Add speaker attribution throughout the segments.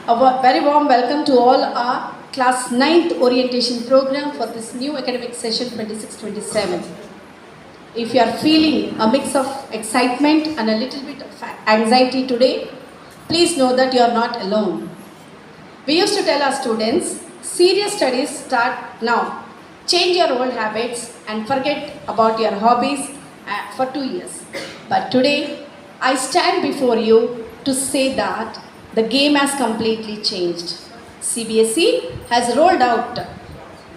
Speaker 1: A very warm welcome to all our class 9th orientation program for this new academic session 26-27. If you are feeling a mix of excitement and a little bit of anxiety today, please know that you are not alone. We used to tell our students, serious studies start now. Change your old habits and forget about your hobbies for 2 years. But today, I stand before you to say that the game has completely changed. CBSE has rolled out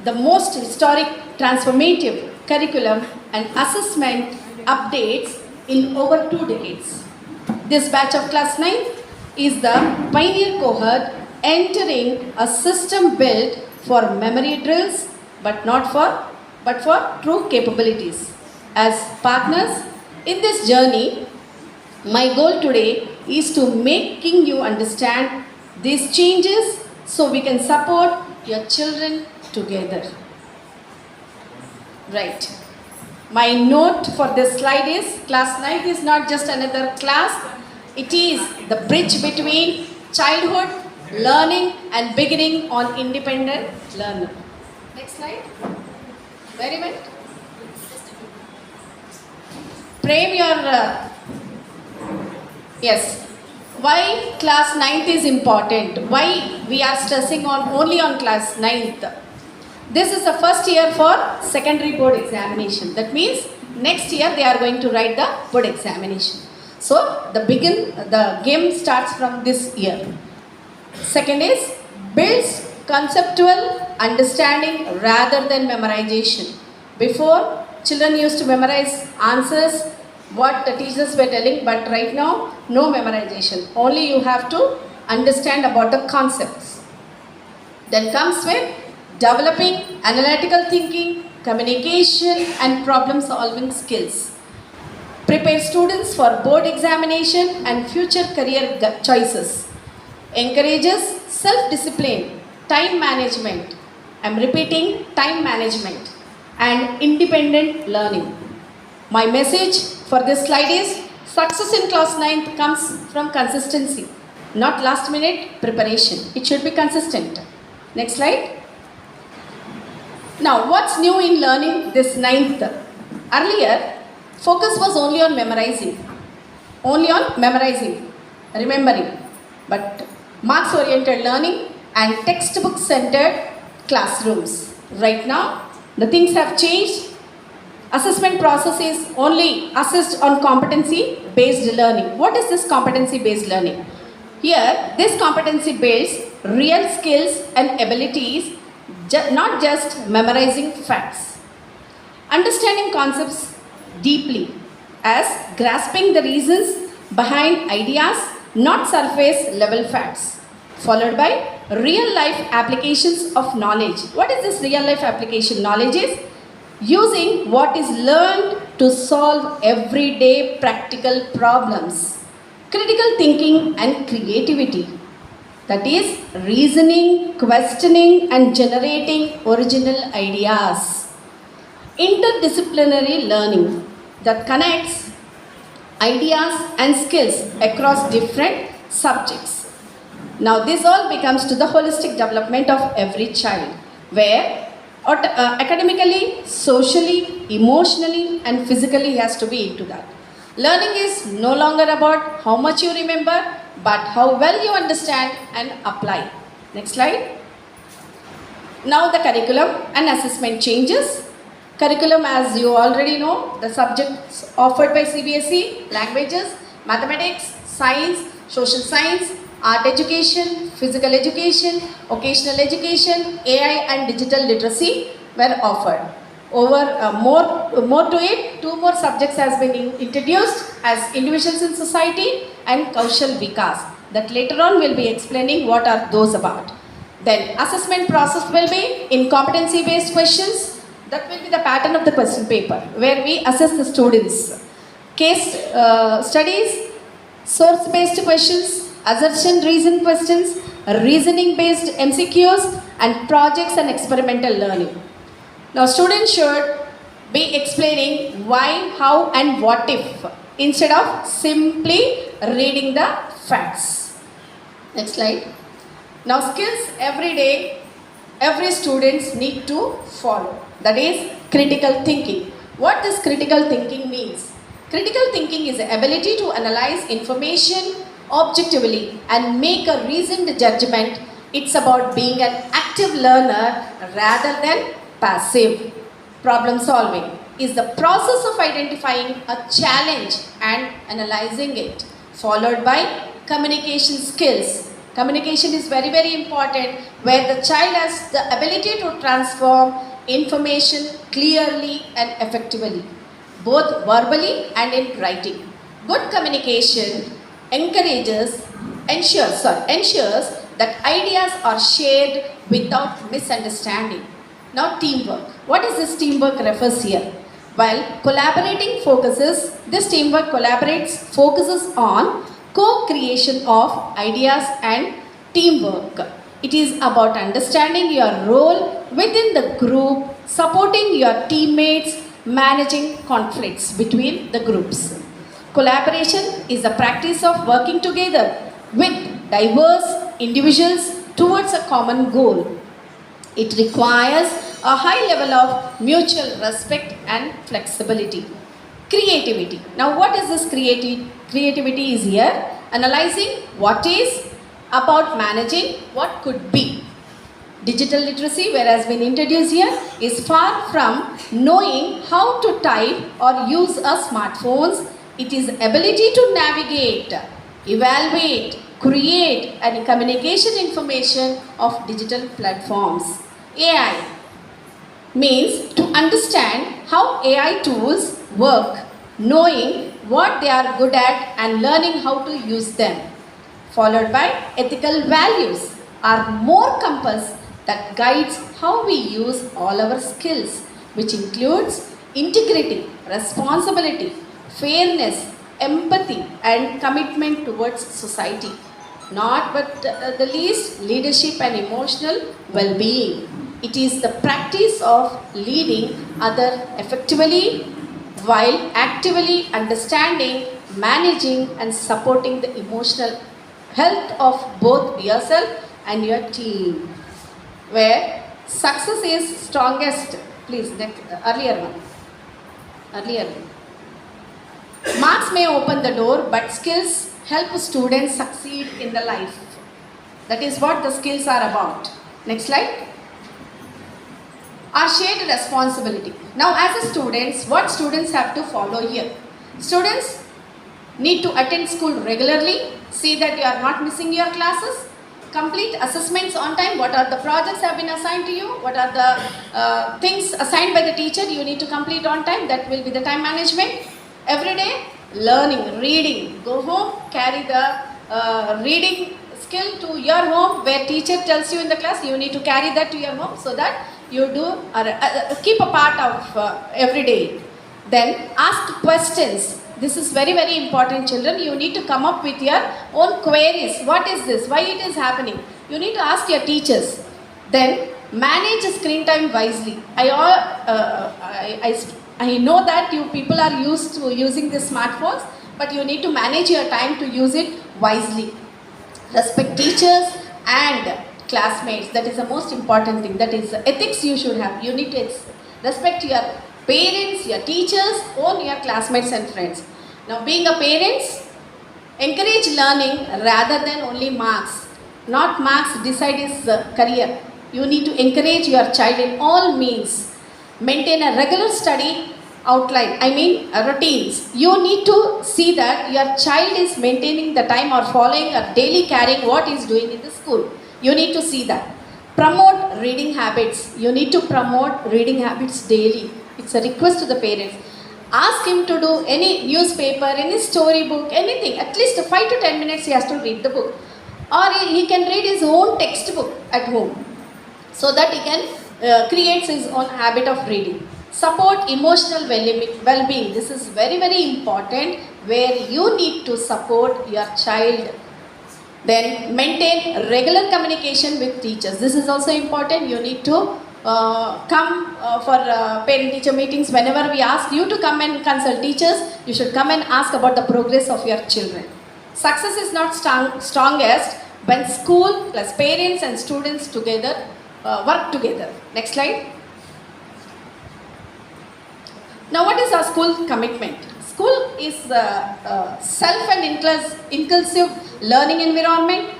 Speaker 1: the most historic, transformative curriculum and assessment updates in over 2 decades. This batch of class 9 is the pioneer cohort entering a system built for memory drills but for true capabilities. As partners in this journey, my goal today is to making you understand these changes so we can support your children together. Right. My note for this slide is class 9 is not just another class. It is the bridge between childhood, learning and beginning on independent learner. Next slide. Very well. Frame your yes. Why class 9th is important? Why we are stressing on only on class 9th? This is the first year for secondary board examination. That means next year they are going to write the board examination. So the game starts from this year. Second is builds conceptual understanding rather than memorization. Before, children used to memorize answers, what the teachers were telling, but right now, no memorization. Only you have to understand about the concepts. Then comes with developing analytical thinking, communication and problem solving skills. Prepare students for board examination and future career choices. Encourages self-discipline, time management. I am repeating, time management and independent learning. My message for this slide is success in class 9th comes from consistency, not last minute preparation. It should be consistent. Next slide. Now, what's new in learning this 9th? Earlier, focus was only on memorizing, remembering. But marks-oriented learning and textbook-centered classrooms. Right now, the things have changed. Assessment process is only assessed on competency-based learning. What is this competency-based learning? Here, this competency builds real skills and abilities, not just memorizing facts. Understanding concepts deeply as grasping the reasons behind ideas, not surface level facts, followed by real life applications of knowledge. What is this real life application? Knowledge is using what is learned to solve everyday practical problems. Critical thinking and creativity. That is reasoning, questioning and generating original ideas. Interdisciplinary learning that connects ideas and skills across different subjects. Now this all becomes to the holistic development of every child, where academically, socially, emotionally and physically he has to be into that. Learning is no longer about how much you remember, but how well you understand and apply. Next slide. Now the curriculum and assessment changes. Curriculum, as you already know, the subjects offered by CBSE, languages, mathematics, science, social science, art education, physical education, occasional education, AI and digital literacy were offered. More to it, 2 more subjects has been introduced as individuals in society and Kaushal Vikas. That later on we'll be explaining what are those about. Then assessment process will be in competency based questions. That will be the pattern of the question paper where we assess the students. Case studies, source based questions, assertion reason questions, reasoning based MCQs and projects and experimental learning. Now students should be explaining why, how and what if instead of simply reading the facts. Next slide. Now skills every day, every students need to follow. That is critical thinking. What this critical thinking means? Critical thinking is the ability to analyze information objectively and make a reasoned judgment. It's about being an active learner rather than passive. Problem solving is the process of identifying a challenge and analyzing it, followed by communication skills. Communication is very, very important, where the child has the ability to transform information clearly and effectively, both verbally and in writing. Good communication ensures that ideas are shared without misunderstanding. Now, teamwork. What is this teamwork refers here? While this teamwork focuses on co-creation of ideas and teamwork. It is about understanding your role within the group, supporting your teammates, managing conflicts between the groups. Collaboration is the practice of working together with diverse individuals towards a common goal. It requires a high level of mutual respect and flexibility. Creativity. Now, what is this creativity is here? Analyzing what is, about managing what could be. Digital literacy, where has been introduced here, is far from knowing how to type or use a smartphones. It is ability to navigate, evaluate, create and communication information of digital platforms. AI means to understand how AI tools work, knowing what they are good at and learning how to use them. Followed by ethical values are more compass that guides how we use all our skills, which includes integrity, responsibility, fairness, empathy and commitment towards society. Not but the least, leadership and emotional well-being. It is the practice of leading others effectively while actively understanding, managing and supporting the emotional health of both yourself and your team. Where success is strongest. Please, next, earlier one. Earlier one. Marks may open the door, but skills help students succeed in the life. That is what the skills are about. Next slide. Our shared responsibility. Now, as a students, what students have to follow here? Students need to attend school regularly, see that you are not missing your classes, complete assessments on time, what are the projects have been assigned to you, what are the things assigned by the teacher you need to complete on time, that will be the time management. Every day, learning, reading, go home, carry the reading skill to your home, where teacher tells you in the class, you need to carry that to your home so that you do keep a part of every day. Then ask questions. This is very, very important, children. You need to come up with your own queries. What is this? Why it is happening? You need to ask your teachers. Then manage screen time wisely. I know that you people are used to using the smartphones, but you need to manage your time to use it wisely. Respect teachers and classmates. That is the most important thing. That is ethics you should have. You need to respect your parents, your teachers, own your classmates and friends. Now, being a parents, encourage learning rather than only marks. Not marks decide his career. You need to encourage your child in all means. Maintain a regular study outline, routines. You need to see that your child is maintaining the time or following or daily carrying what he is doing in the school. You need to see that. Promote reading habits. You need to promote reading habits daily. It's a request to the parents. Ask him to do any newspaper, any storybook, anything. At least 5 to 10 minutes he has to read the book. Or he can read his own textbook at home, so that he can create his own habit of reading. Support emotional well-being. This is very, very important, where you need to support your child. Then maintain regular communication with teachers. This is also important. You need to come for parent-teacher meetings. Whenever we ask you to come and consult teachers, you should come and ask about the progress of your children. Success is not strongest when school plus parents and students together work together. Next slide. Now, what is our school commitment? School is self and inclusive learning environment,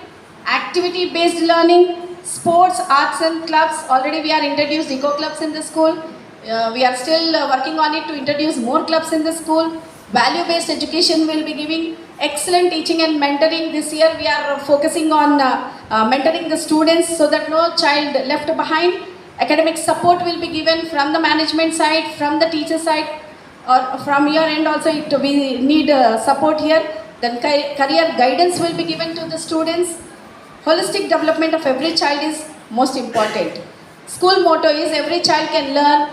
Speaker 1: activity-based learning, sports, arts and clubs. Already we are introduced eco clubs in the school. We are still working on it to introduce more clubs in the school. Value-based education will be giving excellent teaching and mentoring. This year we are focusing on mentoring the students so that no child left behind. Academic support will be given from the management side, from the teacher side, or from your end also we need support here. Then career guidance will be given to the students. Holistic development of every child is most important. School motto is every child can learn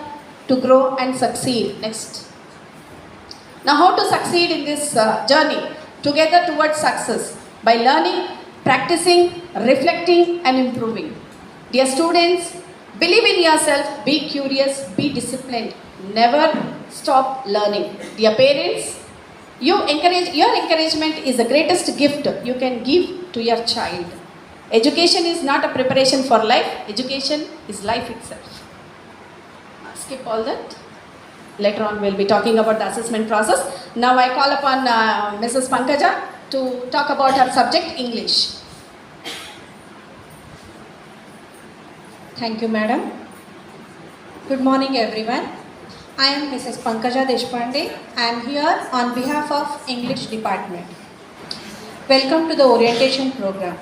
Speaker 1: to grow and succeed. Next. Now, how to succeed in this journey together towards success? By learning, practicing, reflecting and improving. Dear students, believe in yourself, be curious, be disciplined, never stop learning. Dear parents, your encouragement is the greatest gift you can give to your child. Education is not a preparation for life, education is life itself. Skip all that. Later on we'll be talking about the assessment process. Now I call upon Mrs. Pankaja to talk about her subject, English.
Speaker 2: Thank you, madam. Good morning, everyone. I am Mrs. Pankaja Deshpande. I am here on behalf of English department. Welcome to the orientation program.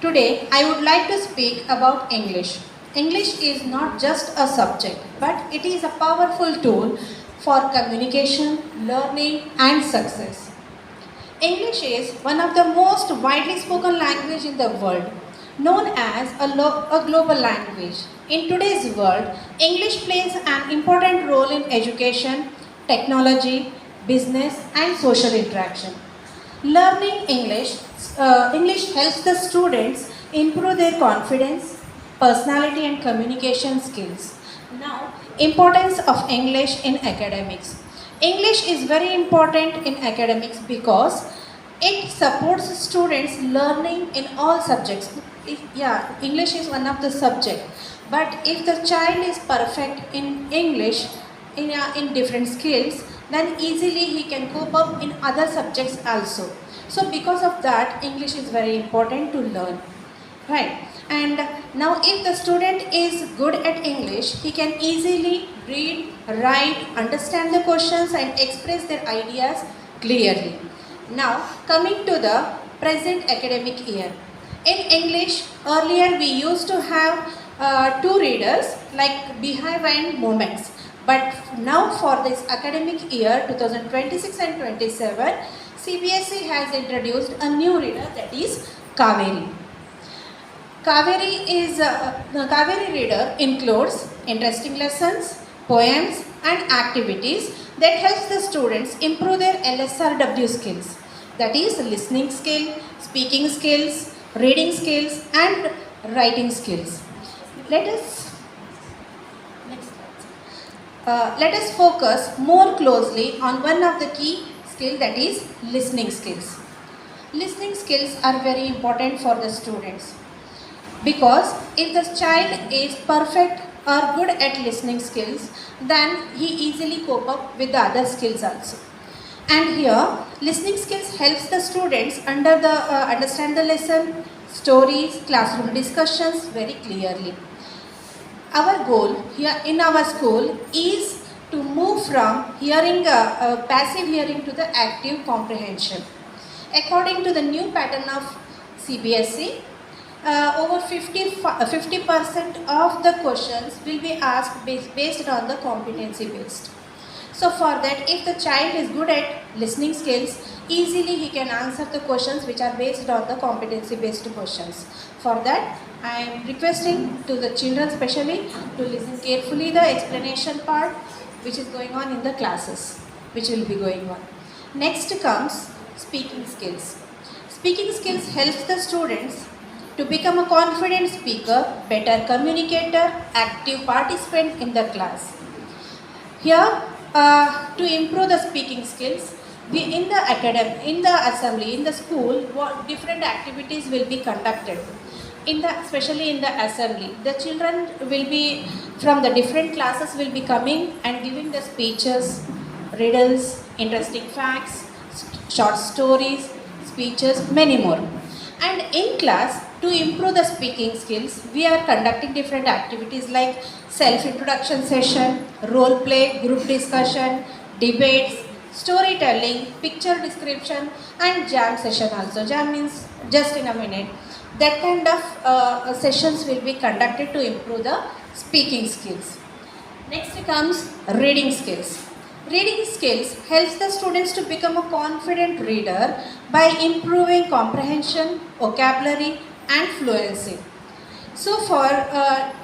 Speaker 2: Today, I would like to speak about English. English is not just a subject, but it is a powerful tool for communication, learning, and success. English is one of the most widely spoken language in the world, known as a global language. In today's world, English plays an important role in education, technology, business, and social interaction. Learning English helps the students improve their confidence, personality, and communication skills. Now, importance of English in academics. English is very important in academics because it supports students learning in all subjects. English is one of the subject, but if the child is perfect in English in different skills, then easily he can cope up in other subjects also. So because of that, English is very important to learn, right? And now if the student is good at English, he can easily read, write, understand the questions and express their ideas clearly. Now coming to the present academic year. In English, earlier we used to have two readers like behind and moments. But now for this academic year 2026 and 27, CBSE has introduced a new reader, that is Kaveri. Kaveri reader includes interesting lessons, poems and activities that helps the students improve their LSRW skills, that is listening skill, speaking skills, reading skills and writing skills. Let us focus more closely on one of the key skills, that is listening skills. Listening skills are very important for the students because if the child is perfect or good at listening skills, then he easily cope up with the other skills also. And here, listening skills helps the students understand the lesson, stories, classroom discussions very clearly. Our goal here in our school is to move from hearing, passive hearing to the active comprehension. According to the new pattern of CBSE, over 50% of the questions will be asked based on the competency based. So for that, if the child is good at listening skills, easily he can answer the questions which are based on the competency based questions. For that, I am requesting to the children especially to listen carefully the explanation part which is going on in the classes, which will be going on. Next comes speaking skills. Speaking skills helps the students to become a confident speaker, better communicator, active participant in the class. Here, to improve the speaking skills, we in the assembly, in the school, what different activities will be conducted. Especially in the assembly, the children will be from the different classes will be coming and giving the speeches, riddles, interesting facts, short stories, speeches, many more. And in class, to improve the speaking skills, we are conducting different activities like self-introduction session, role play, group discussion, debates, storytelling, picture description, and jam session also. Jam means just in a minute. That kind of sessions will be conducted to improve the speaking skills. Next comes reading skills. Reading skills helps the students to become a confident reader by improving comprehension, vocabulary, and fluency. So, for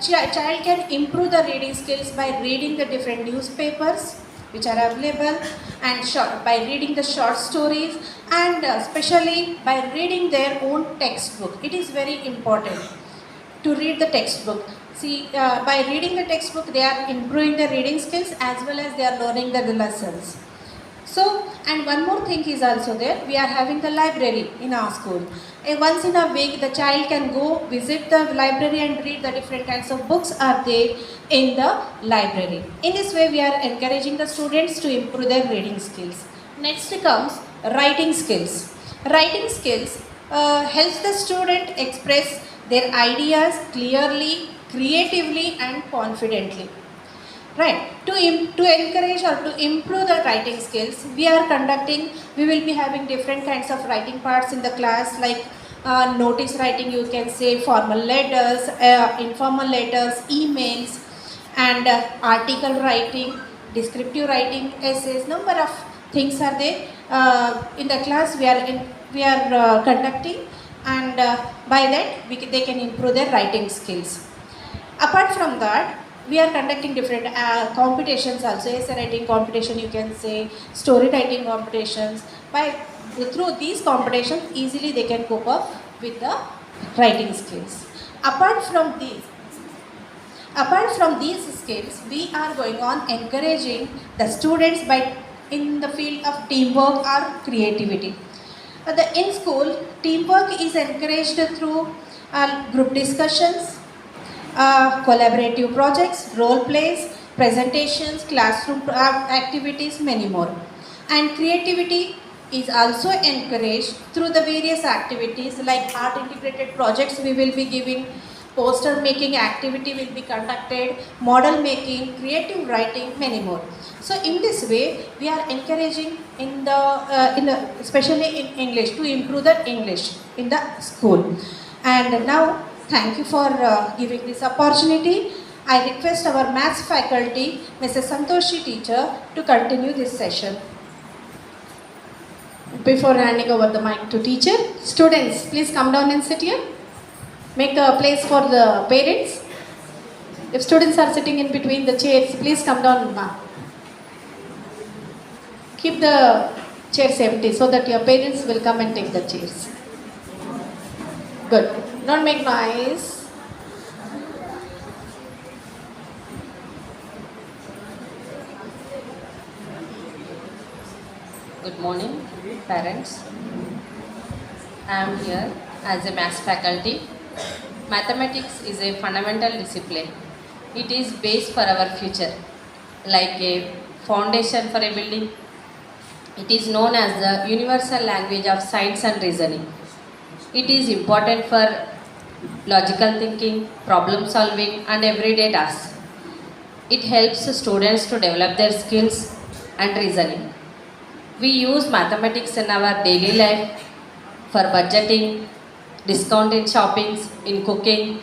Speaker 2: child can improve the reading skills by reading the different newspapers which are available, and by reading the short stories, and especially by reading their own textbook. It is very important to read the textbook. See, by reading the textbook, they are improving the reading skills as well as they are learning the lessons. So, and one more thing is also there, we are having the library in our school. Once in a week, the child can go visit the library and read the different kinds of books are there in the library. In this way, we are encouraging the students to improve their reading skills. Next comes writing skills. Writing skills helps the student express their ideas clearly, creatively, and confidently. Right. To encourage or to improve the writing skills, we will be having different kinds of writing parts in the class, like notice writing, you can say formal letters, informal letters, emails, and article writing, descriptive writing, essays, number of things are there. In the class we are conducting, and by that they can improve their writing skills. Apart from that, we are conducting different competitions also, essay writing competition, you can say story writing competitions. Through these competitions, easily they can cope up with the writing skills. Apart from these, skills, we are going on encouraging the students by in the field of teamwork or creativity. In school, teamwork is encouraged through group discussions, collaborative projects, role plays, presentations, classroom activities, many more. And creativity is also encouraged through the various activities like art integrated projects we will be giving, poster making activity will be conducted, model making, creative writing, many more. So in this way, we are encouraging especially in English, to improve the English in the school. And now, thank you for giving this opportunity. I request our maths faculty, Mrs. Santoshi teacher, to continue this session.
Speaker 1: Before handing over the mic to teacher, students, please come down and sit here. Make a place for the parents. If students are sitting in between the chairs, please come down. Keep the chairs empty so that your parents will come and take the chairs. Good. Don't make noise.
Speaker 3: Good morning, parents. I am here as a maths faculty. Mathematics is a fundamental discipline. It is base for our future, like a foundation for a building. It is known as the universal language of science and reasoning. It is important for logical thinking, problem solving, and everyday tasks. It helps students to develop their skills and reasoning. We use mathematics in our daily life for budgeting, discount in shoppings, in cooking,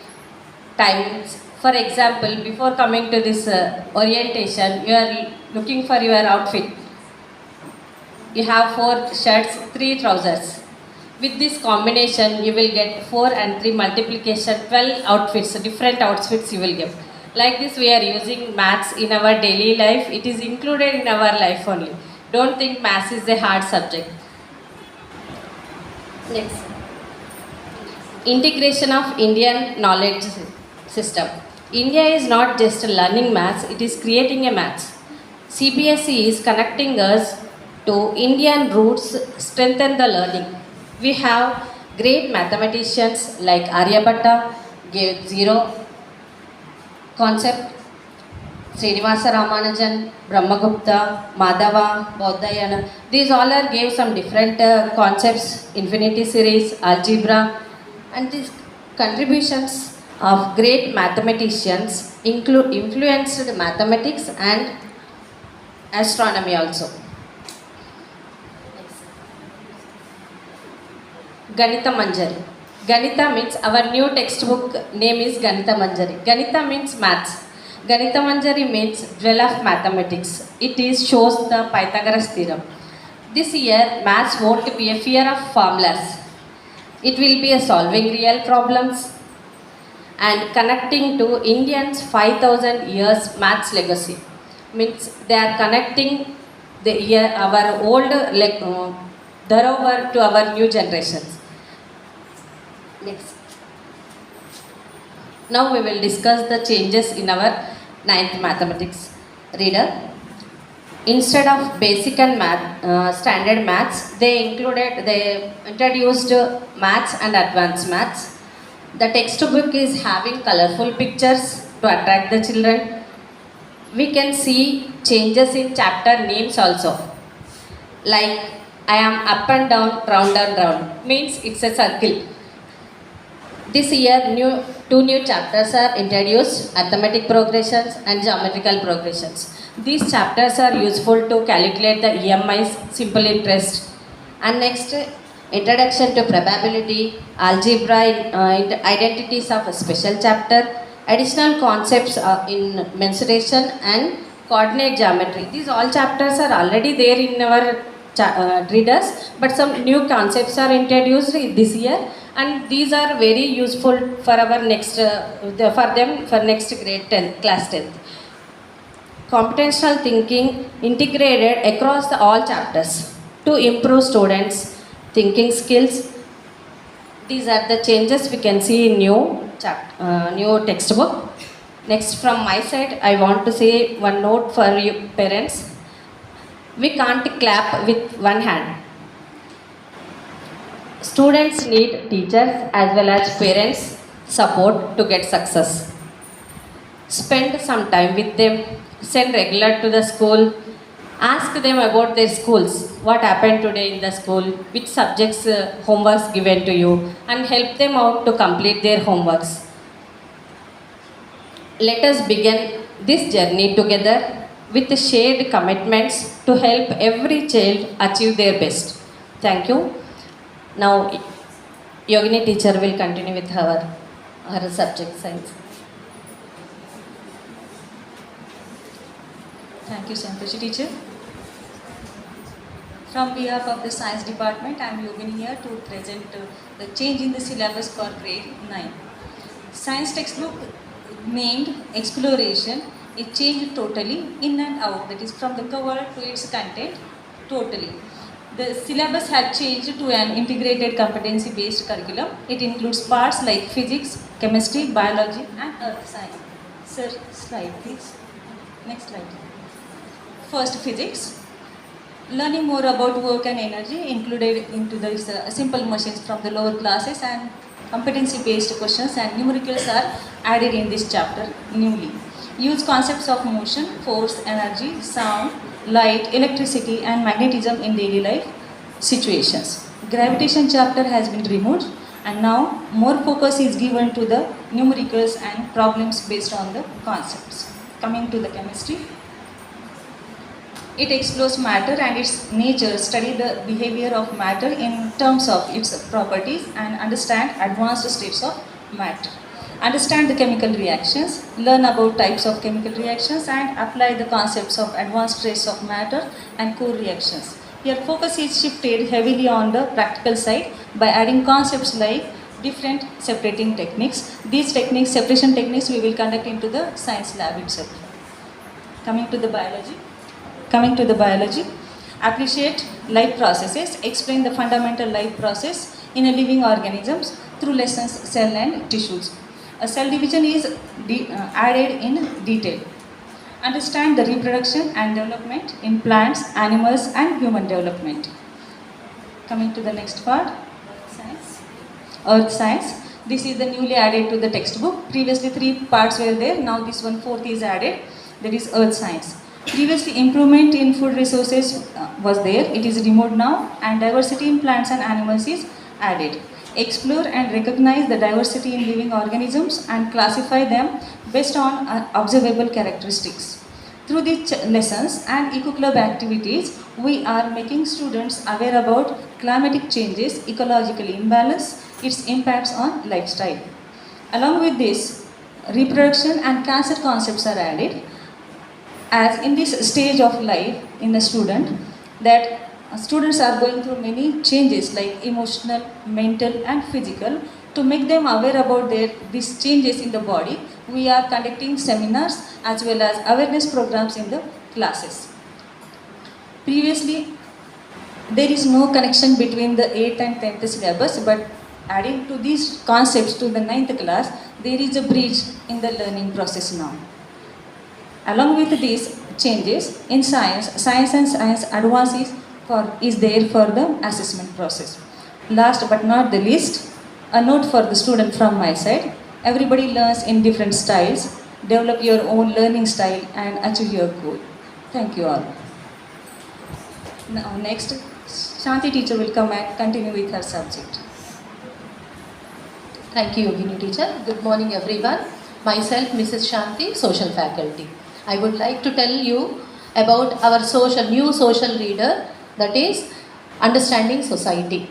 Speaker 3: timings. For example, before coming to this orientation, you are looking for your outfit. You have 4 shirts, 3 trousers. With this combination, you will get 4 and 3 multiplication, 12 outfits, different outfits you will get. Like this, we are using maths in our daily life. It is included in our life only. Don't think maths is a hard subject. Next. Integration of Indian knowledge system. India is not just learning maths, it is creating a maths. CBSE is connecting us to Indian roots strengthen the learning. We have great mathematicians like Aryabhatta gave zero concept, Srinivasa Ramanujan, Brahmagupta, Madhava, Bodhayana. These all are gave some different concepts, infinity series, algebra, and these contributions of great mathematicians include influenced mathematics and astronomy also. Ganita Manjari. Ganita means our new textbook name is Ganita Manjari. Ganita means maths. Ganita Manjari means well of mathematics. It is shows the Pythagoras theorem. This year maths won't be a fear of formulas. It will be a solving real problems and connecting to Indians 5000 years maths legacy. Means they are connecting our old thereover to our new generations. Next. Now we will discuss the changes in our ninth mathematics. Reader, instead of basic and standard maths, they introduced maths and advanced maths. The textbook is having colorful pictures to attract the children. We can see changes in chapter names also. Like I am up and down, round and round means it's a circle. This year, two new chapters are introduced, arithmetic progressions and geometrical progressions. These chapters are useful to calculate the EMI's simple interest. And next, introduction to probability, algebra, identities of a special chapter, additional concepts in mensuration and coordinate geometry. These all chapters are already there in our readers, but some new concepts are introduced this year, and these are very useful for our next for next grade 10 class 10th. Computational thinking integrated across all chapters to improve students thinking skills. These are the changes we can see in new textbook. Next, from my side, I want to say one note for you parents. We can't clap with one hand. Students need teachers as well as parents support to get success. Spend some time with them, send regular to the school, ask them about their schools, what happened today in the school, which subjects homeworks given to you, and help them out to complete their homeworks. Let us begin this journey together with shared commitments to help every child achieve their best. Thank you. Now, Yogini teacher will continue with her subject science.
Speaker 4: Thank you, Santoshi teacher. From behalf of the science department, I am Yogini here to present the change in the syllabus for grade 9. Science textbook named Exploration is changed totally in and out, that is from the cover to its content totally. The syllabus has changed to an integrated competency based curriculum. It includes parts like physics, chemistry, biology and earth science. Sir, slide please. Next slide. First, physics. Learning more about work and energy included into the simple machines from the lower classes, and competency based questions and numericals are added in this chapter newly. Use concepts of motion, force, energy, sound, light, electricity and magnetism in daily life situations. Gravitation chapter has been removed, and now more focus is given to the numericals and problems based on the concepts. Coming to the chemistry. It explores matter and its nature, study the behavior of matter in terms of its properties and understand advanced states of matter. Understand the chemical reactions, learn about types of chemical reactions and apply the concepts of advanced states of matter and core reactions. Here focus is shifted heavily on the practical side by adding concepts like different separating techniques. These techniques, separation techniques, we will conduct into the science lab itself. Coming to the biology, appreciate life processes, explain the fundamental life process in a living organisms through lessons cell and tissues. A cell division is added in detail. Understand the reproduction and development in plants, animals, and human development. Coming to the next part, science. Earth science. This is the newly added to the textbook. Previously 3 parts were there. Now this one fourth is added. That is earth science. Previously improvement in food resources was there. It is removed now, and diversity in plants and animals is added. Explore and recognize the diversity in living organisms and classify them based on observable characteristics. Through these lessons and Eco Club activities, we are making students aware about climatic changes, ecological imbalance, its impacts on lifestyle. Along with this, reproduction and cancer concepts are added, as in this stage of life in a student, that students are going through many changes like emotional, mental and physical. To make them aware about these changes in the body, we are conducting seminars as well as awareness programs in the classes. Previously, there is no connection between the 8th and 10th syllabus, but adding to these concepts to the 9th class, there is a bridge in the learning process now. Along with these changes in science and science advances is there for the assessment process. Last but not the least, a note for the student from my side. Everybody learns in different styles. Develop your own learning style and achieve your goal. Thank you all. Now next, Shanti teacher will come and continue with her subject.
Speaker 5: Thank you, Yogini teacher. Good morning, everyone. Myself, Mrs. Shanti, social faculty. I would like to tell you about our new social reader, that is Understanding Society.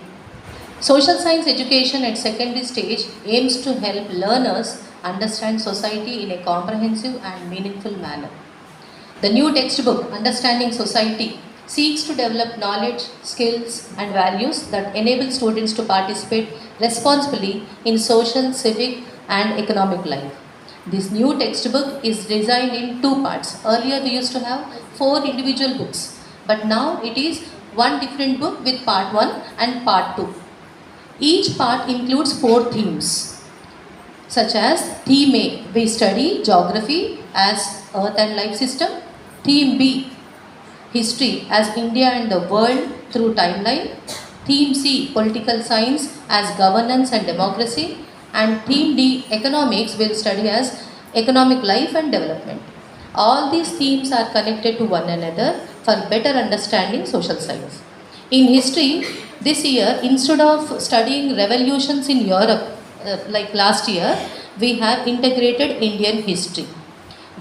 Speaker 5: Social science education at secondary stage aims to help learners understand society in a comprehensive and meaningful manner. The new textbook, Understanding Society, seeks to develop knowledge, skills and values that enable students to participate responsibly in social, civic and economic life. This new textbook is designed in 2 parts. Earlier we used to have 4 individual books, but now it is one different book with part 1 and part 2. Each part includes 4 themes, such as Theme A, we study geography as Earth and life system. Theme B, history as India and the world through timeline. Theme C, political science as governance and democracy. And Theme D, economics, will study as economic life and development. All these themes are connected to one another for better understanding social science. In history, this year, instead of studying revolutions in Europe like last year, we have integrated Indian history.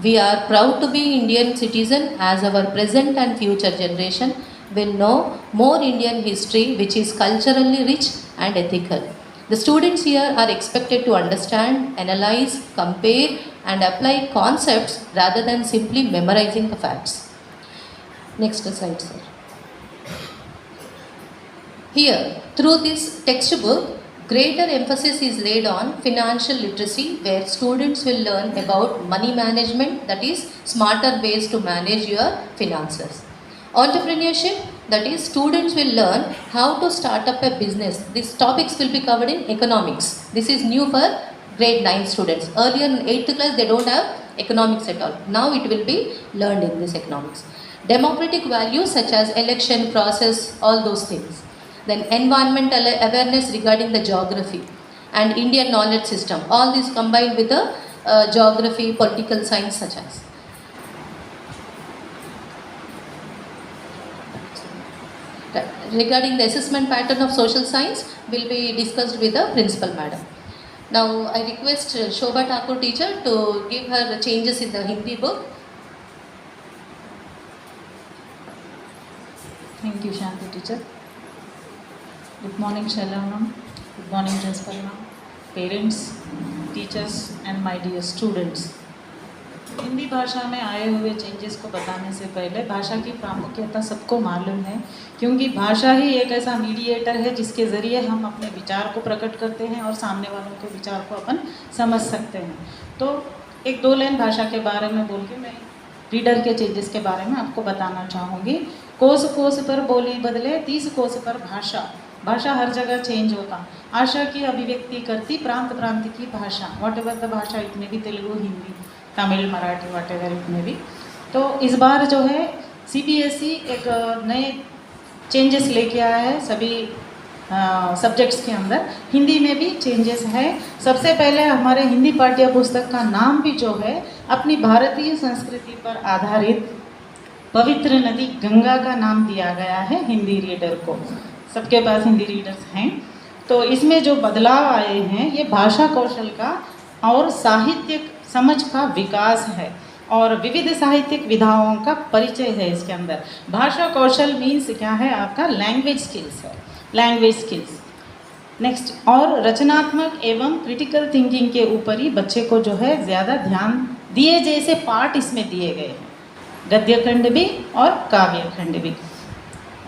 Speaker 5: We are proud to be Indian citizen, as our present and future generation will know more Indian history, which is culturally rich and ethical. The students here are expected to understand, analyze, compare and apply concepts rather than simply memorizing the facts. Next slide, sir. Here, through this textbook, greater emphasis is laid on financial literacy, where students will learn about money management, that is smarter ways to manage your finances. Entrepreneurship, that is students will learn how to start up a business. These topics will be covered in economics. This is new for grade 9 students. Earlier in 8th class they don't have economics at all. Now it will be learned in this economics. Democratic values such as election process, all those things. Then environmental awareness regarding the geography and Indian knowledge system. All these combined with the geography, political science such as. Regarding the assessment pattern of social science will be discussed with the principal madam. Now I request Shobha Thakur teacher to give her changes in the Hindi book.
Speaker 6: Thank you, Shanti teacher. Good morning, Shaila ma'am. Good morning, principal ma'am, parents, teachers and my dear students. Hindi भाषा में आए हुए changes को बताने से पहले भाषा की प्रामुख्यता सबको मालूम है, क्योंकि भाषा ही एक ऐसा मीडिएटर है जिसके ज़रिए हम अपने विचार को प्रकट करते हैं और सामने वालों के विचार को अपन समझ सकते हैं। तो एक 2 लाइन भाषा के बारे में बोल के मैं रीडर के चेंजेस के बारे में आपको बताना चाहूँगी। कोस कोस पर बोली बदले 30 कोस पर भाषा। भाषा हर जगह चेंज होगा। आशा की अभिव्यक्ति करती प्रांत प्रांत की भाषा, वॉट एवर द भाषा, इट में भी Telugu, Hindi, Tamil, Marathi, what ever it में भी। तो इस बार जो है CBSE एक नए चेंजेस लेके आया है सभी सब्जेक्ट्स के अंदर। हिंदी में भी चेंजेस है। सबसे पहले हमारे हिंदी पाठ्य पुस्तक का नाम भी जो है अपनी भारतीय संस्कृति पर आधारित पवित्र नदी गंगा का नाम दिया गया है हिंदी रीडर को। सबके पास हिंदी रीडर्स हैं। तो इसमें जो बदलाव आए हैं ये भाषा कौशल का और साहित्यिक समझ का विकास है और विविध साहित्यिक विधाओं का परिचय है इसके अंदर। भाषा कौशल मीन्स क्या है, आपका लैंग्वेज स्किल्स है, लैंग्वेज स्किल्स। नेक्स्ट, और रचनात्मक एवं क्रिटिकल थिंकिंग के ऊपर ही बच्चे को जो है ज़्यादा ध्यान दिए जैसे पार्ट इसमें दिए गए हैं, गद्य खंड भी और काव्य खंड भी।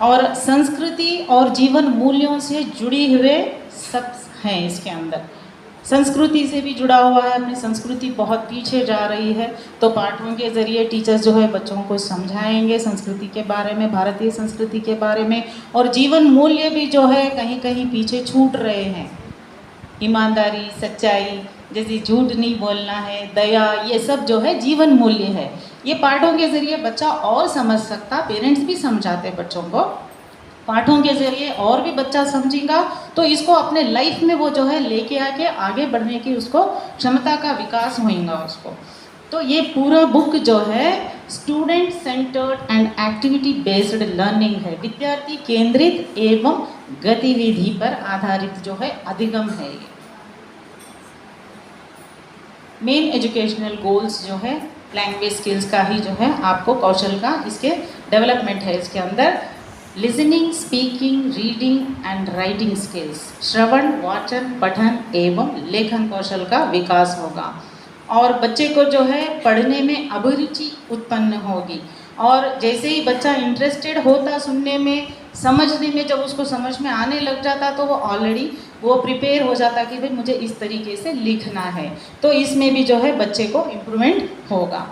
Speaker 6: और संस्कृति और जीवन मूल्यों से जुड़ी हुए सब हैं इसके अंदर। संस्कृति से भी जुड़ा हुआ है, अपनी संस्कृति बहुत पीछे जा रही है, तो पाठों के ज़रिए टीचर्स जो है बच्चों को समझाएंगे संस्कृति के बारे में, भारतीय संस्कृति के बारे में। और जीवन मूल्य भी जो है कहीं कहीं पीछे छूट रहे हैं। ईमानदारी, सच्चाई, जैसे झूठ नहीं बोलना है, दया, ये सब जो है जीवन मूल्य है। ये पाठों के ज़रिए बच्चा और समझ सकता, पेरेंट्स भी समझाते बच्चों को, पाठों के ज़रिए और भी बच्चा समझेगा तो इसको अपने लाइफ में वो जो है लेके आके आगे बढ़ने की उसको क्षमता का विकास होगा उसको। तो ये पूरा बुक जो है student centred and activity based learning है, विद्यार्थी केंद्रित एवं गतिविधि पर आधारित जो है अधिगम है। ये मेन एजुकेशनल गोल्स जो है लैंग्वेज स्किल्स का ही जो है आपको कौशल का इसके डेवलपमेंट है। इसके अंदर listening, speaking, reading and writing skills, श्रवण, वाचन, पठन एवं लेखन कौशल का विकास होगा। और बच्चे को जो है पढ़ने में अभिरुचि उत्पन्न होगी और जैसे ही बच्चा इंटरेस्टेड होता सुनने में, समझने में, जब उसको समझ में आने लग जाता तो वो ऑलरेडी वो प्रिपेयर हो जाता कि भाई मुझे इस तरीके से लिखना है। तो इसमें भी जो है बच्चे को इम्प्रूवमेंट होगा।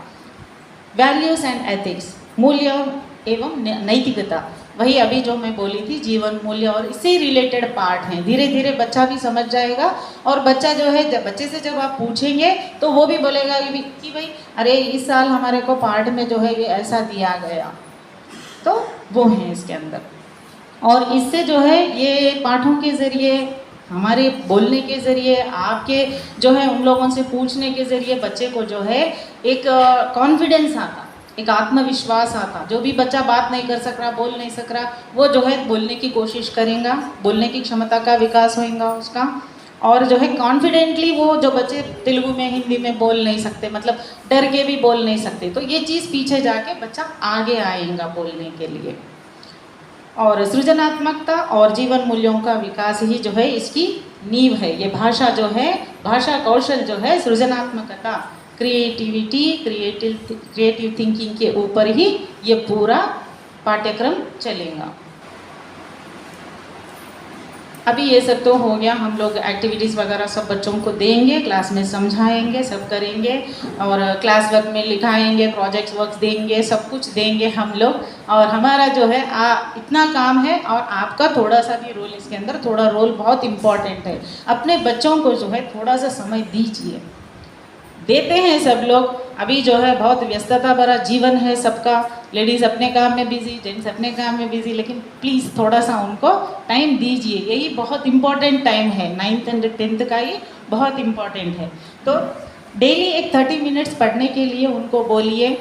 Speaker 6: वैल्यूज़ एंड एथिक्स, मूल्य एवं नैतिकता, वही अभी जो मैं बोली थी जीवन मूल्य और इससे रिलेटेड पार्ट हैं। धीरे धीरे बच्चा भी समझ जाएगा और बच्चा जो है बच्चे से जब आप पूछेंगे तो वो भी बोलेगा कि भाई अरे इस साल हमारे को पार्ट में जो है ये ऐसा दिया गया, तो वो है इसके अंदर। और इससे जो है ये पाठों के ज़रिए, हमारे बोलने के ज़रिए, आपके जो है उन लोगों से पूछने के ज़रिए बच्चे को जो है एक कॉन्फिडेंस आता, एक आत्मविश्वास आता। जो भी बच्चा बात नहीं कर सक रहा, बोल नहीं सक रहा, वो जो है बोलने की कोशिश करेगा, बोलने की क्षमता का विकास होगा उसका। और जो है कॉन्फिडेंटली वो जो बच्चे तेलुगु में, हिंदी में बोल नहीं सकते, मतलब डर के भी बोल नहीं सकते, तो ये चीज़ पीछे जाके बच्चा आगे आएगा बोलने के लिए। और सृजनात्मकता और जीवन मूल्यों का विकास ही जो है इसकी नींव है। ये भाषा जो है, भाषा कौशल जो है सृजनात्मकता, क्रिएटिव थिंकिंग के ऊपर ही ये पूरा पाठ्यक्रम चलेगा। अभी ये सब तो हो गया, हम लोग एक्टिविटीज़ वगैरह सब बच्चों को देंगे, क्लास में समझाएंगे, सब करेंगे और क्लास वर्क में लिखाएंगे, प्रोजेक्ट्स वर्क देंगे, सब कुछ देंगे हम लोग। और हमारा जो है इतना काम है और आपका थोड़ा सा भी रोल इसके अंदर, थोड़ा रोल बहुत इम्पॉर्टेंट है। अपने बच्चों को जो है थोड़ा सा समय दीजिए। देते हैं सब लोग, अभी जो है बहुत व्यस्तता भरा जीवन है सबका, लेडीज़ अपने काम में बिज़ी, जेंट्स अपने काम में बिज़ी, लेकिन प्लीज़ थोड़ा सा उनको टाइम दीजिए। यही बहुत इम्पॉर्टेंट टाइम है, 9th एंड 10th का ये बहुत इम्पॉर्टेंट है। तो डेली एक 30 मिनट्स पढ़ने के लिए उनको बोलिए।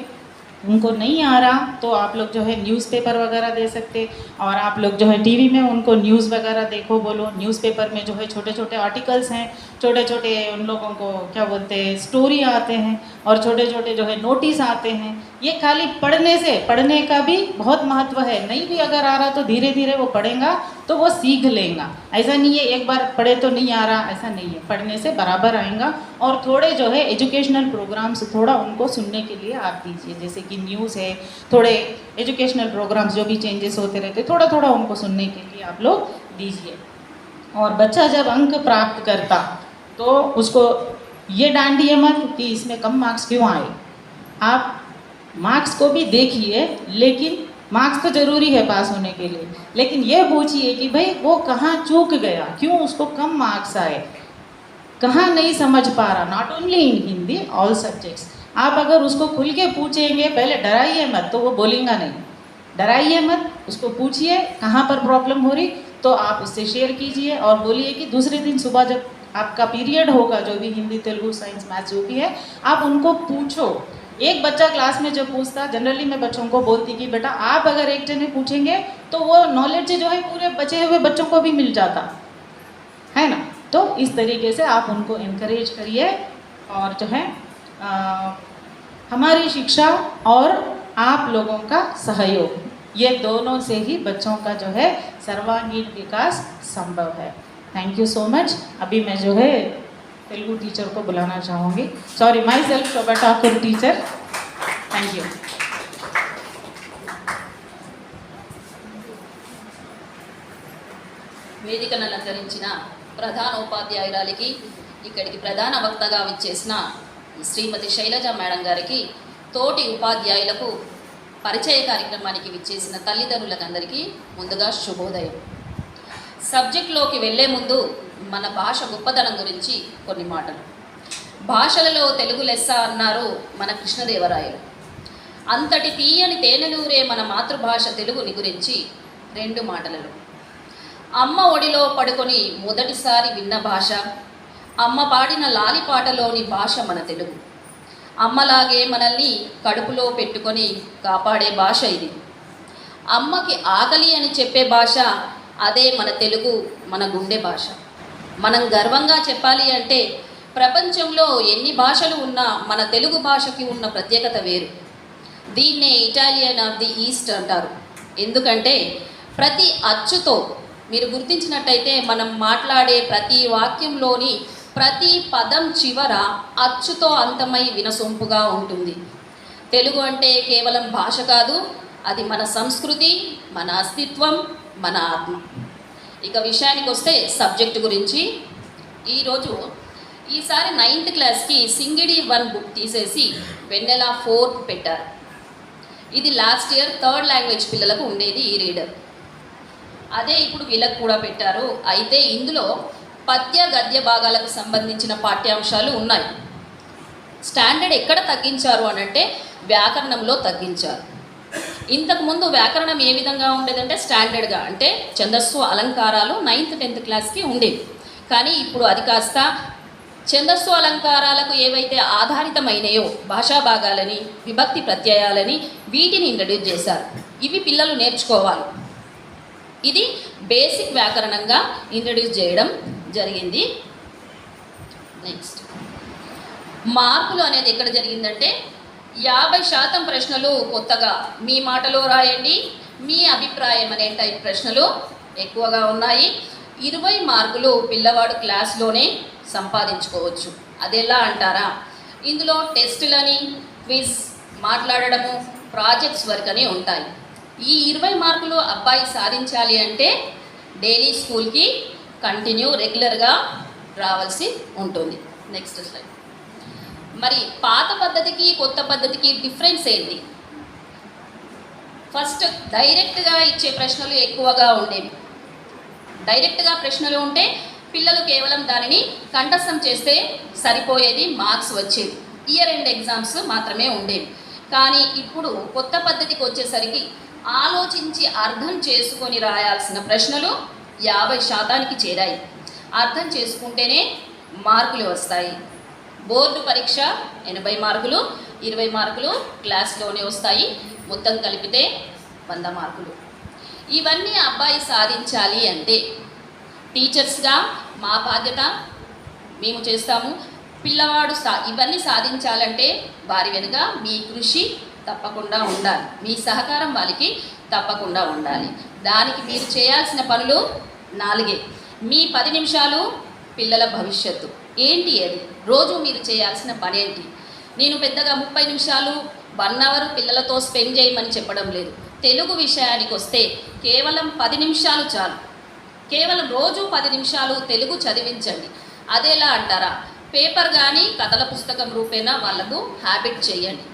Speaker 6: उनको नहीं आ रहा तो आप लोग जो है न्यूज़पेपर वगैरह दे सकते, और आप लोग जो है टीवी में उनको न्यूज़ वगैरह देखो बोलो। न्यूज़पेपर में जो है छोटे छोटे आर्टिकल्स हैं, छोटे छोटे उन लोगों को क्या बोलते हैं, स्टोरी आते हैं और छोटे छोटे जो है नोटिस आते हैं। ये खाली पढ़ने से, पढ़ने का भी बहुत महत्व है। नहीं भी अगर आ रहा तो धीरे धीरे वो पढ़ेगा तो वो सीख लेगा। ऐसा नहीं है एक बार पढ़े तो नहीं आ रहा, ऐसा नहीं है, पढ़ने से बराबर आएगा। और थोड़े जो है एजुकेशनल प्रोग्राम्स थोड़ा उनको सुनने के लिए आप दीजिए, जैसे कि न्यूज़ है, थोड़े एजुकेशनल प्रोग्राम्स जो भी चेंजेस होते रहते, थोड़ा थोड़ा उनको सुनने के लिए आप लोग दीजिए। और बच्चा जब अंक प्राप्त करता तो उसको ये डांटिए मत कि इसमें कम मार्क्स क्यों आए। आप मार्क्स को भी देखिए, लेकिन मार्क्स तो ज़रूरी है पास होने के लिए, लेकिन ये पूछिए कि भाई वो कहाँ चूक गया, क्यों उसको कम मार्क्स आए, कहाँ नहीं समझ पा रहा। Not only in Hindi, all subjects. आप अगर उसको खुल के पूछेंगे, पहले डराइए मत तो वो बोलेगा नहीं, डराइए मत, उसको पूछिए कहाँ पर प्रॉब्लम हो रही, तो आप उससे शेयर कीजिए और बोलिए कि दूसरे दिन सुबह जब आपका पीरियड होगा, जो भी हिंदी तेलुगु साइंस मैथ्स जो भी है, आप उनको पूछो। एक बच्चा क्लास में जब पूछता, जनरली मैं बच्चों को बोलती कि बेटा आप अगर एक जने पूछेंगे तो वो नॉलेज जो है पूरे बचे हुए बच्चों को भी मिल जाता है ना। तो इस तरीके से आप उनको इनकरेज करिए और जो है हमारी शिक्षा और आप लोगों का सहयोग, ये दोनों से ही बच्चों का जो है सर्वांगीण विकास संभव है। Thank you so much. अभी मैं जो है तेलुगु टीचर को बुलाना चाहूँगी। Sorry, my self Shobha Thakur teacher. Thank you.
Speaker 7: వేదికను అలంకరించిన ప్రధాన ఉపాధ్యాయురాలికి, ఇక్కడికి ప్రధాన వక్తగా విచ్చేసిన శ్రీమతి శైలజ మేడం గారికి, తోటి ఉపాధ్యాయులకు, పరిచయ కార్యక్రమానికి విచ్చేసిన తల్లిదండ్రులకు అందరికీ ముందుగా శుభోదయం. సబ్జెక్ట్లోకి వెళ్ళే ముందు మన భాష గొప్పదనం గురించి కొన్ని మాటలు. భాషలలో తెలుగు లెస్స అన్నారు మన కృష్ణదేవరాయలు. అంతటి తీయని తేనెలూరే మన మాతృభాష తెలుగుని గురించి 2 మాటలలో. అమ్మ ఒడిలో పడుకొని మొదటిసారి విన్న భాష, అమ్మ పాడిన లాలిపాటలోని భాష మన తెలుగు. అమ్మలాగే మనల్ని కడుపులో పెట్టుకొని కాపాడే భాష ఇది. అమ్మకి ఆకలి అని చెప్పే భాష, అదే మన తెలుగు, మన గుండె భాష. మనం గర్వంగా చెప్పాలి అంటే ప్రపంచంలో ఎన్ని భాషలు ఉన్నా మన తెలుగు భాషకి ఉన్న ప్రత్యేకత వేరు. దీన్నే ఇటాలియన్ ఆఫ్ ది ఈస్ట్ అంటారు. ఎందుకంటే ప్రతి అచ్చుతో మీరు గుర్తించినట్టయితే మనం మాట్లాడే ప్రతి వాక్యంలోని ప్రతి పదం చివర అచ్చుతో అంతమై వినసొంపుగా ఉంటుంది. తెలుగు అంటే కేవలం భాష కాదు, అది మన సంస్కృతి, మన అస్తిత్వం, మన ఆత్మ. ఇక విషయానికి వస్తే సబ్జెక్టు గురించి, ఈసారి 9th క్లాస్కి సింగిడి 1 బుక్ తీసేసి వెన్నెల 4 పెట్టారు. ఇది లాస్ట్ ఇయర్ 3rd లాంగ్వేజ్ పిల్లలకు ఉండేది ఈ రీడర్. అదే ఇప్పుడు వీళ్ళకు కూడా పెట్టారు. అయితే ఇందులో పద్య గద్య భాగాలకు సంబంధించిన పాఠ్యాంశాలు ఉన్నాయి. స్టాండర్డ్ ఎక్కడ తగ్గించారు అని అంటే వ్యాకరణంలో తగ్గించారు. ఇంతకుముందు వ్యాకరణం ఏ విధంగా ఉండేదంటే స్టాండర్డ్గా, అంటే ఛందస్సు అలంకారాలు 9th 10th క్లాస్కి ఉండేవి. కానీ ఇప్పుడు అది కాస్త ఛందస్సు అలంకారాలకు ఏవైతే ఆధారితమైనయో భాషా భాగాలని, విభక్తి ప్రత్యయాలని, వీటిని ఇంట్రడ్యూస్ చేశారు. ఇవి పిల్లలు నేర్చుకోవాలి. ఇది బేసిక్ వ్యాకరణంగా ఇంట్రడ్యూస్ చేయడం జరిగింది. నెక్స్ట్ మార్కులు అనేది ఎక్కడ జరిగిందంటే 50% ప్రశ్నలు కొత్తగా మీ మాటలో రాయండి, మీ అభిప్రాయం అనే టైప్ ప్రశ్నలు ఎక్కువగా ఉన్నాయి. 20 మార్కులు పిల్లవాడు క్లాస్లోనే సంపాదించుకోవచ్చు. అదెలా అంటారా, ఇందులో టెస్టులని, క్విజ్, మాట్లాడడము, ప్రాజెక్ట్స్ వర్క్ అని ఉంటాయి. ఈ 20 మార్కులు అబ్బాయి సాధించాలి అంటే డైలీ స్కూల్కి కంటిన్యూ రెగ్యులర్గా రావాల్సి ఉంటుంది. Next slide. మరి పాత పద్ధతికి కొత్త పద్ధతికి డిఫరెన్స్ ఏంటి? ఫస్ట్ డైరెక్ట్గా ఇచ్చే ప్రశ్నలు ఎక్కువగా ఉండేవి. డైరెక్ట్గా ప్రశ్నలు ఉంటే పిల్లలు కేవలం దానిని కంఠస్థం చేస్తే సరిపోయేది, మార్క్స్ వచ్చేవి. ఇయర్ ఎండ్ ఎగ్జామ్స్ మాత్రమే ఉండేవి. కానీ ఇప్పుడు కొత్త పద్ధతికి వచ్చేసరికి ఆలోచించి అర్థం చేసుకొని రాయాల్సిన ప్రశ్నలు 50% చేరాయి. అర్థం చేసుకుంటేనే మార్కులు వస్తాయి. బోర్డు పరీక్ష 80 మార్కులు, 20 మార్కులు క్లాస్లోనే వస్తాయి. మొత్తం కలిపితే 100 మార్కులు. ఇవన్నీ అబ్బాయి సాధించాలి అంటే టీచర్స్గా మా బాధ్యత మేము చేస్తాము. పిల్లవాడు ఇవన్నీ సాధించాలంటే వారి వెనుక మీ కృషి తప్పకుండా ఉండాలి, మీ సహకారం వాళ్ళకి తప్పకుండా ఉండాలి. దానికి మీరు చేయాల్సిన పనులు 4. మీ 10 నిమిషాలు పిల్లల భవిష్యత్తు ఏంటి, అది రోజు మీరు చేయాల్సిన పని ఏంటి? నేను పెద్దగా 30 నిమిషాలు 1 అవర్ పిల్లలతో స్పెండ్ చేయమని చెప్పడం లేదు. తెలుగు విషయానికి వస్తే కేవలం 10 నిమిషాలు చాలు. కేవలం రోజు 10 నిమిషాలు తెలుగు చదివించండి. అదేలా అంటారా, పేపర్ కానీ కథల పుస్తకం రూపేణా వాళ్లకు హ్యాబిట్ చేయండి.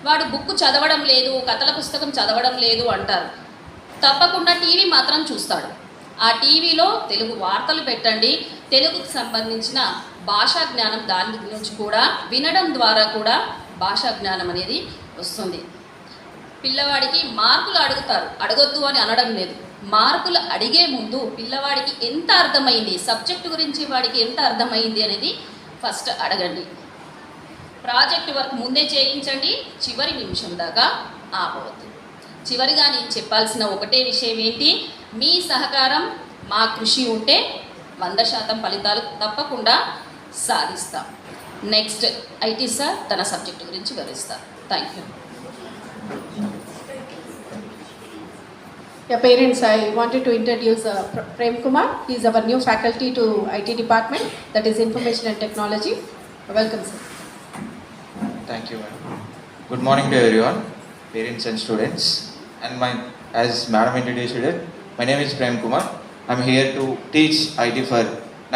Speaker 7: వాడు బుక్ చదవడం లేదు, కథల పుస్తకం చదవడం లేదు అంటారు. తప్పకుండా టీవీ మాత్రం చూస్తాడు. ఆ టీవీలో తెలుగు వార్తలు పెట్టండి. తెలుగుకు సంబంధించిన భాషా జ్ఞానం దాని నుంచి కూడా వినడం ద్వారా కూడా భాషా జ్ఞానం అనేది వస్తుంది. పిల్లవాడికి మార్కులు అడగొద్దు అని అనడం లేదు. మార్కులు అడిగే ముందు పిల్లవాడికి ఎంత అర్థమైంది, సబ్జెక్టు గురించి వాడికి ఎంత అర్థమైంది అనేది ఫస్ట్ అడగండి. ప్రాజెక్ట్ వర్క్ ముందే చేయించండి, చివరి నిమిషం దాకా ఆపవద్దు. చివరిగా నేను చెప్పాల్సిన ఒకటే విషయం ఏంటి, మీ సహకారం మా కృషి ఉంటే 100% ఫలితాలు తప్పకుండా సాధిస్తాం. నెక్స్ట్ ఐటీ సార్ తన సబ్జెక్టు గురించి వివరిస్తారు. Thank you.
Speaker 1: Yeah, parents, I wanted to introduce Prem Kumar. He is our new faculty to IT department, that is Information and Technology. Welcome, sir.
Speaker 8: Thank you, madam. Good morning to everyone, parents and students. And as madam introduced it, my name is Prem Kumar. I'm here to teach IT for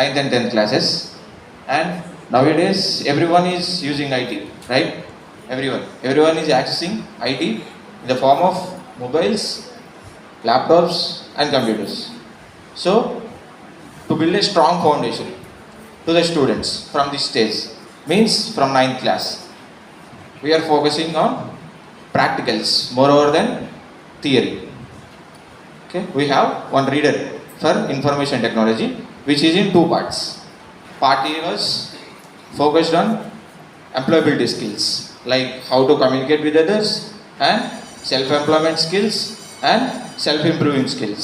Speaker 8: 9th and 10th classes. And nowadays, everyone is using IT, right? Everyone is accessing IT in the form of mobiles, laptops and computers. So, to build a strong foundation to the students from this stage, means from 9th class, we are focusing on practicals moreover than theory. Okay, we have one reader for information technology, which is in 2 parts. Part A was focused on employability skills, like how to communicate with others, and self-employment skills and self-improving skills.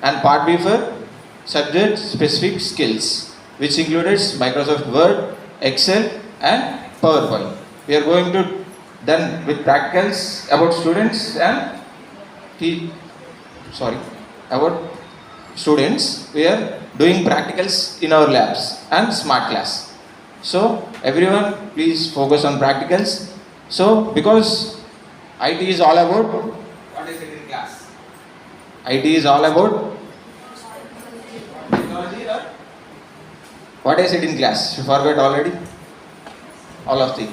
Speaker 8: And part B for subject-specific skills, which includes Microsoft Word, Excel and PowerPoint. We are going to done with practicals about students and about students. We are doing practicals in our labs and smart class. So everyone please focus on practicals. So because IT is all about, what is it in class? IT is all about technology or what is it in class? You forgot already? All of the.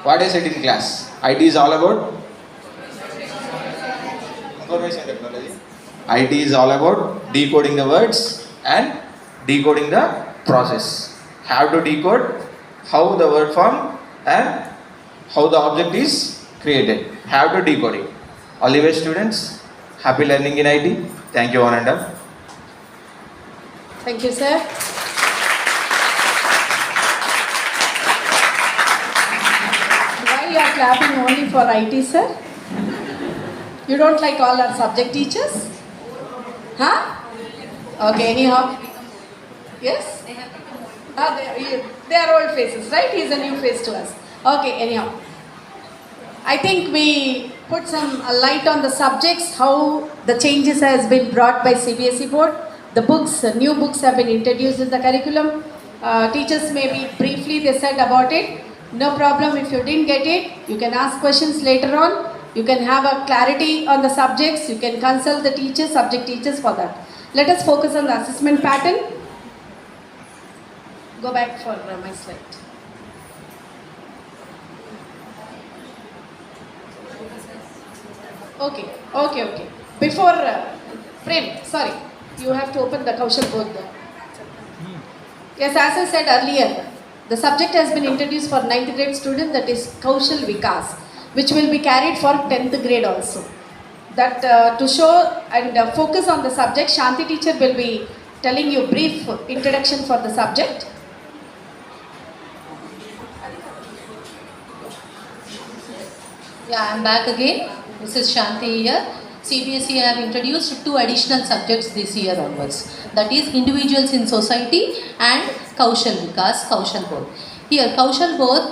Speaker 8: What is it in class? IT is all about information technology. IT is all about decoding the words and decoding the process. Have to decode how the word form and how the object is created. Have to decode it. All the way students, happy learning in IT. Thank you one and all.
Speaker 1: Thank you, sir. Why you are clapping only for IT, sir? You don't like all our subject teachers? Huh? Okay, anyhow. Yes? They are old faces, right? He is a new face to us. Okay, anyhow. I think we put some light on the subjects, how the changes has been brought by CBSE board. The books, new books have been introduced in the curriculum. Teachers maybe briefly they said about it. No problem if you didn't get it. You can ask questions later on. You can have a clarity on the subjects. You can consult the teachers, subject teachers for that. Let us focus on the assessment pattern. Go back for my slide. Okay. Before Prem, sorry, you have to open the Kaushal board there. Yes, as I said earlier, the subject has been introduced for 9th grade students, that is H.v.s, which will be carried for 10th grade also. That to show and focus on the subject, Shanti teacher will be telling you brief introduction for the subject.
Speaker 5: Yeah, I am back again. This is Shanti here. CBSE have introduced 2 additional subjects this year onwards. That is individuals in society and Kaushal board. Here Kaushal board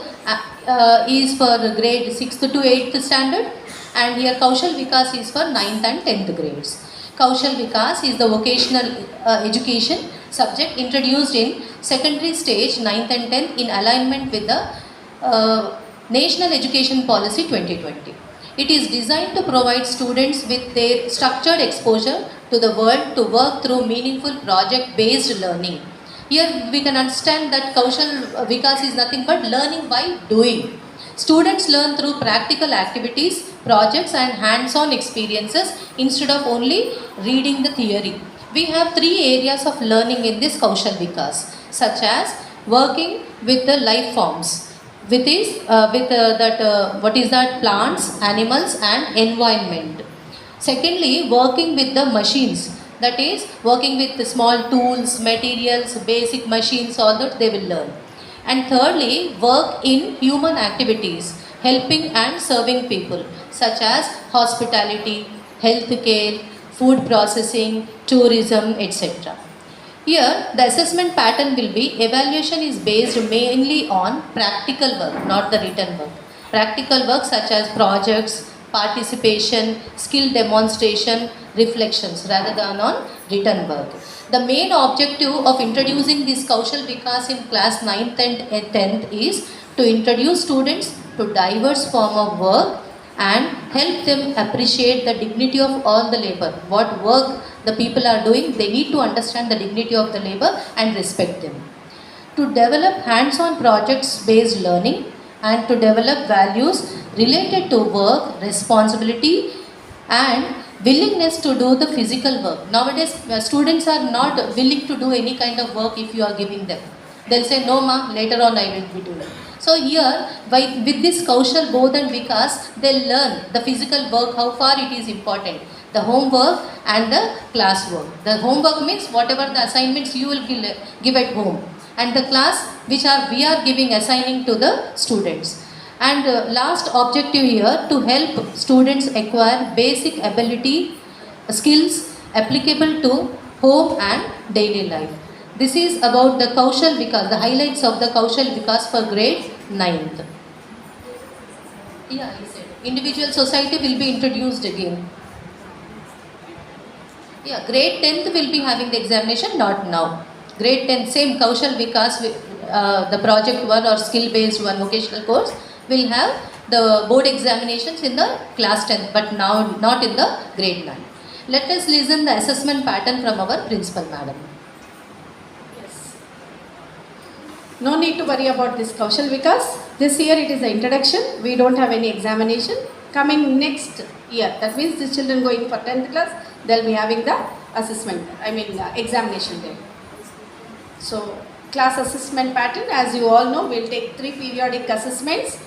Speaker 5: is for grade 6th to 8th standard, and here H.v.s is for 9th and 10th grades. H.v.s is the vocational education subject introduced in secondary stage 9th and 10th in alignment with the National Education Policy 2020. It is designed to provide students with their structured exposure to the world to work through meaningful project-based learning. Here we can understand that H.v.s is nothing but learning by doing. Students learn through practical activities, projects and hands-on experiences instead of only reading the theory. We have 3 areas of learning in this H.v.s, such as working with the life forms, what is that, plants, animals and environment. Secondly, working with the machines, that is working with the small tools, materials, basic machines, all that they will learn. And thirdly, work in human activities, helping and serving people such as hospitality, healthcare, food processing, tourism, etc. Here, the assessment pattern will be evaluation is based mainly on practical work, not the written work. Practical work such as projects, participation, skill demonstration, reflections rather than on written work. The main objective of introducing this Kaushal Vikas in class 9th and 10th is to introduce students to diverse form of work and help them appreciate the dignity of all the labor. What work the people are doing, they need to understand the dignity of the labor and respect them. To develop hands-on projects based learning and to develop values related to work, responsibility and willingness to do the physical work. Nowadays students are not willing to do any kind of work if you are giving them. They'll say, no ma, later on I will be doing. So here, with this Kaushal, Bodh and Vikas, they'll learn the physical work, how far it is important. The homework and the class work. The homework means whatever the assignments you will give at home. And the class which we are giving, assigning to the students. And last objective here, to help students acquire basic ability, skills applicable to home and daily life. This is about the Kaushal Vikas, the highlights of the Kaushal Vikas for grade 9th. Yeah, he said. Individual society will be introduced again. Yeah, grade 10th will be having the examination, not now. Grade 10th, same Kaushal Vikas, the project one or skill based one vocational course will have the board examinations in the class 10th, but now not in the grade 9. Let us listen the assessment pattern from our principal madam.
Speaker 1: No need to worry about this Kaushal Vikas. This year it is the introduction. We don't have any examination. Coming next year, that means the children going for 10th class, they'll be having the examination day. So, class assessment pattern, as you all know, we'll take 3 periodic assessments.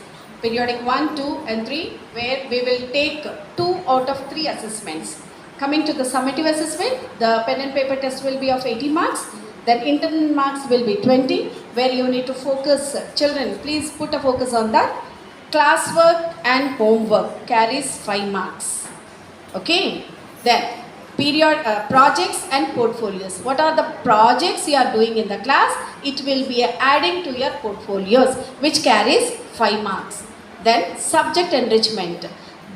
Speaker 1: Periodic 1, 2 and 3, where we will take 2 out of 3 assessments. Coming to the summative assessment, the pen and paper test will be of 80 marks. Then internal marks will be 20, where you need to focus. Children, please put a focus on that. Classwork and homework carries 5 marks. Okay. Then projects and portfolios. What are the projects you are doing in the class? It will be adding to your portfolios, which carries 5 marks. Then subject enrichment,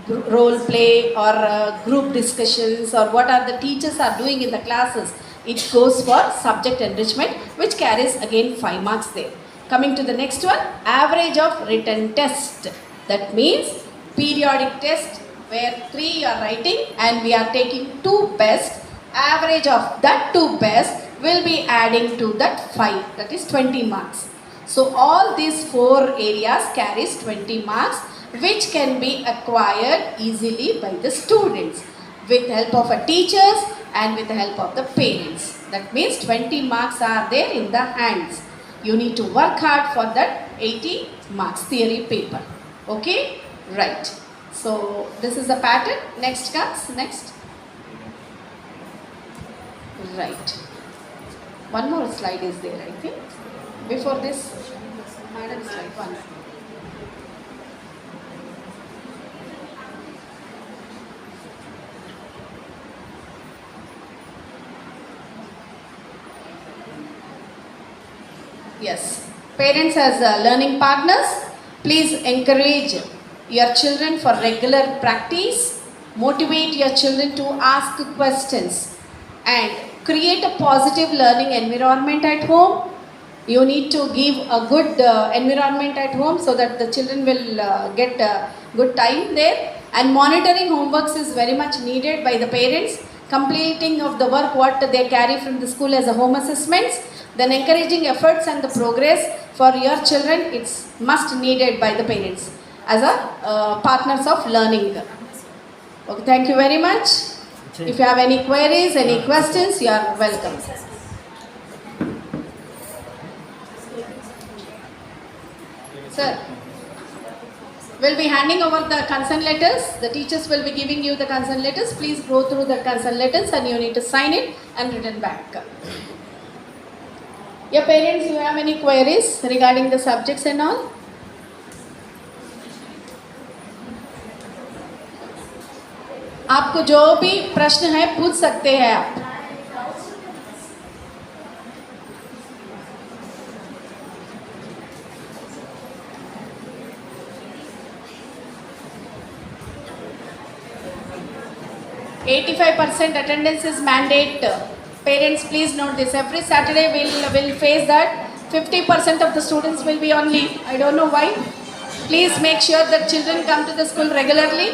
Speaker 1: role play or group discussions, or what are the teachers are doing in the classes. It goes for subject enrichment, which carries again 5 marks there. Coming to the next one, average of written test. That means periodic test where 3 you are writing and we are taking 2 best. Average of that 2 best will be adding to that 5, that is 20 marks. So all these 4 areas carries 20 marks, which can be acquired easily by the students with help of a teachers and with the help of the parents. That means 20 marks are there in the hands. You need to work hard for that 80 marks theory paper. Okay? Right. So this is the pattern. Next comes, next. Right. One more slide is there, I think. Before this, madam slide one. Yes. Parents as learning partners, please encourage your children for regular practice. Motivate your children to ask questions and create a positive learning environment at home. You need to give a good environment at home so that the children will get a good time there. And monitoring homeworks is very much needed by the parents. Completing of the work what they carry from the school as a home assessments. Then encouraging efforts and the progress for your children, it's must needed by the parents as a partners of learning. Okay, thank you very much. If you have any queries, any questions, you are welcome. Sir, we'll be handing over the consent letters. The teachers will be giving you the consent letters. Please go through the consent letters and you need to sign it and return back. Your parents, you have any queries regarding the subjects and all? आपको जो भी प्रश्न है पूछ सकते हैं आप. 85% attendance is mandate. Parents, please note this. Every Saturday we'll face that 50% of the students will be on leave. I don't know why. Please make sure that children come to the school regularly.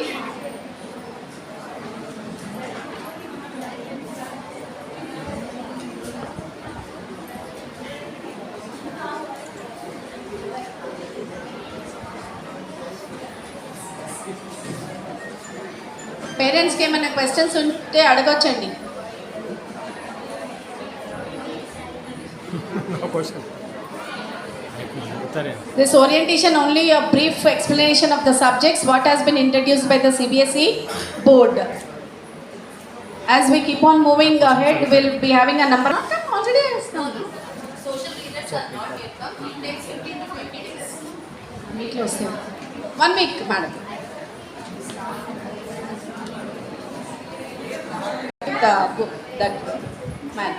Speaker 1: పేరెంట్స్కి ఏమైనా questions ఉంటే అడగొచ్చండి. This orientation only a brief explanation of the subjects what has been introduced by the CBSE board. As we keep on moving ahead, we'll be having a number. Already
Speaker 7: Social leaders are not yet come. It takes 15 to 20 days.
Speaker 1: weekలో వస్తుంది. 1 week, madam. The book that man.